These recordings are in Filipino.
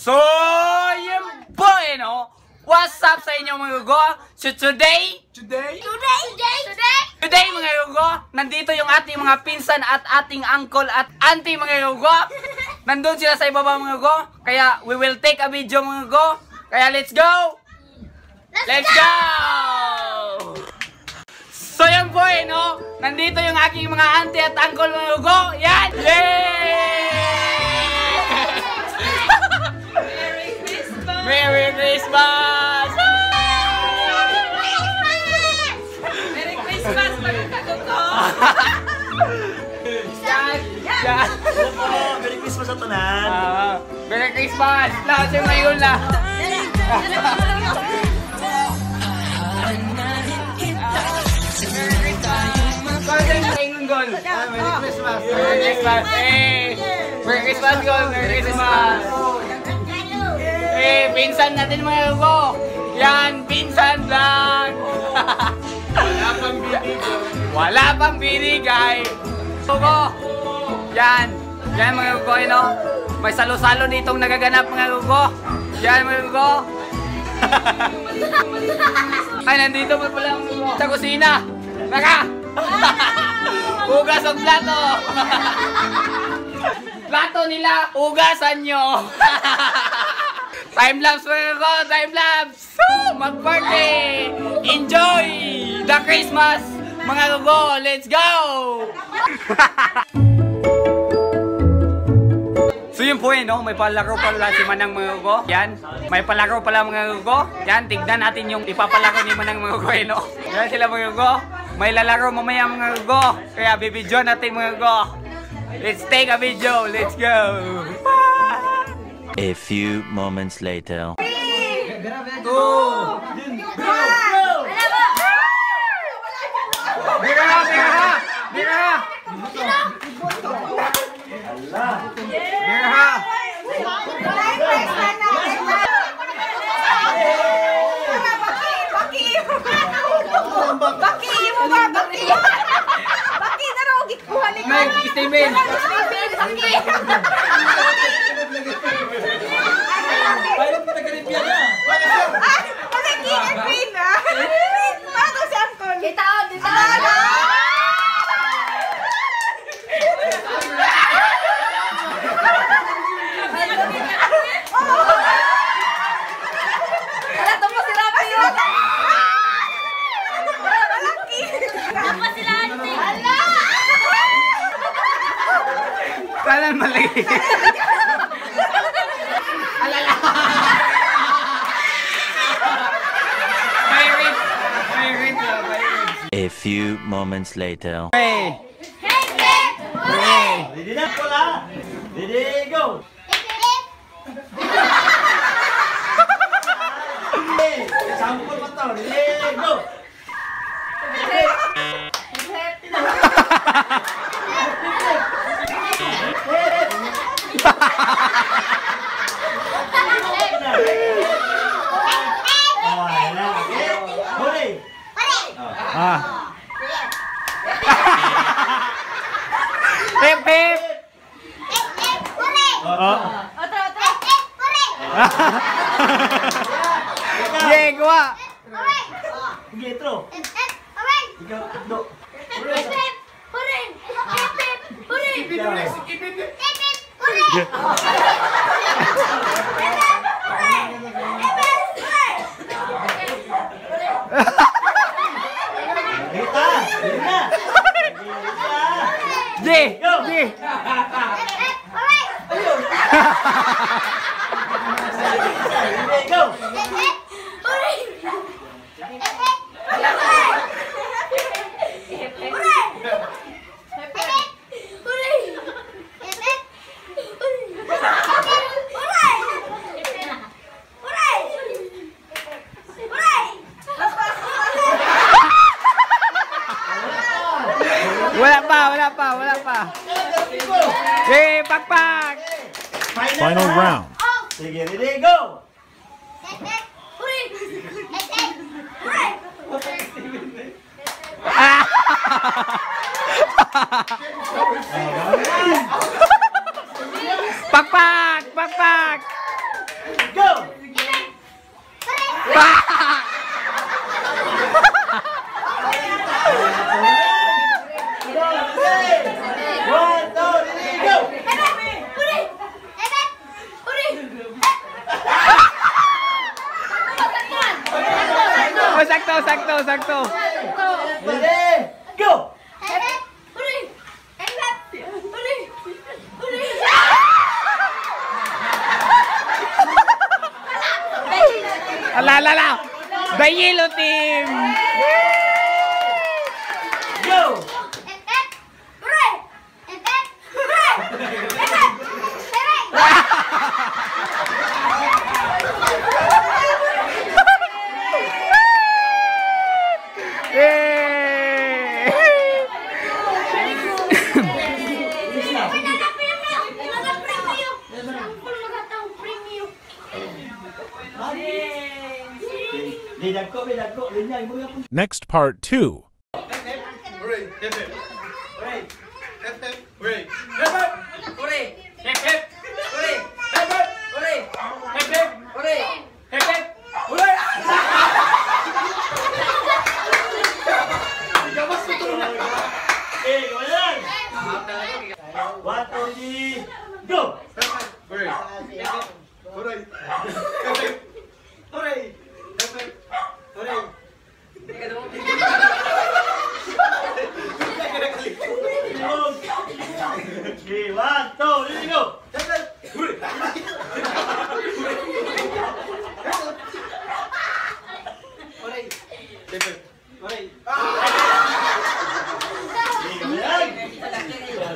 So, yung boy, no? What's up sa inyo mga gugo? So today mga gugo, nandito yung ating mga pinsan at ating uncle at auntie mga gugo. Nandun sila sa ibaba mga gugo. Kaya we will take a video mga gugo. Kaya let's go! Let's go! So yung boy, no? Nandito yung aking mga auntie at uncle mga gugo. Yan! Yay! Merry Christmas! Merry Christmas, mga kagugo! Yan! Merry Christmas sa tanan! Merry Christmas! Lahat yung ngayon na! Merry Christmas! Merry Christmas! Merry Christmas, Gol! Merry Christmas! Eh, pinsan natin mga gugo. Yan, pinsan lang. Wala pang binigay. Gugo. Yan. Yan mga gugo, no? May salo-salo ditong nagaganap mga gugo. Yan mga gugo. Ay, nandito pa pala mga gugo. Sa kusina. Naka! Hugas ang plato. Plato nila, hugasan nyo. Time-lapse mga ko! Time-lapse! Mag-party! Enjoy the Christmas! Mga gugo! Let's go! So yun po eh, no? May palaro pala si Manang mga gugo. Yan. May palaro pala mga gugo. Yan. Tignan natin yung ipapalaro ni Manang mga gugo eh, no? Yan sila mga gugo. May lalaro mamaya mga gugo. Kaya bibidyo natin mga gugo. Let's take a video! Let's go! A few moments later. Kalan mali. Alala. A few moments later. Hey. Ready na po la! Ready, go! Hey! Sampul pa to! Ready, go! Hip hip. Yeah, gua. Gitu. Tiga, do. Di, go. di. Go. Wala pa. Hey, pakpak. Final round. Sige, ready, go! Pakpak! Pakpak! Go! One, two, three, go! Oh, sakto, sakto, sakto. Ready, go! Alala. The yellow team. Go! Dagko, linyay mo yung Next part 2. One, two, three, go! Okay, one, two, three, go!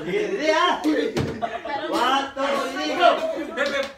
Ready, ah? One, two, three, go! One, two, three, go!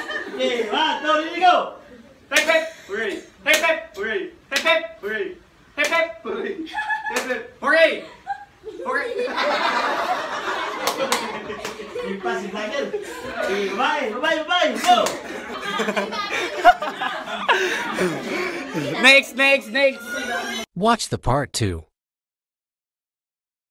Okay, one, two, three, go! One, two, three, go! Okay, one, two, three, go! You pass it like that. Okay, bye, go! Next. Watch the part 2.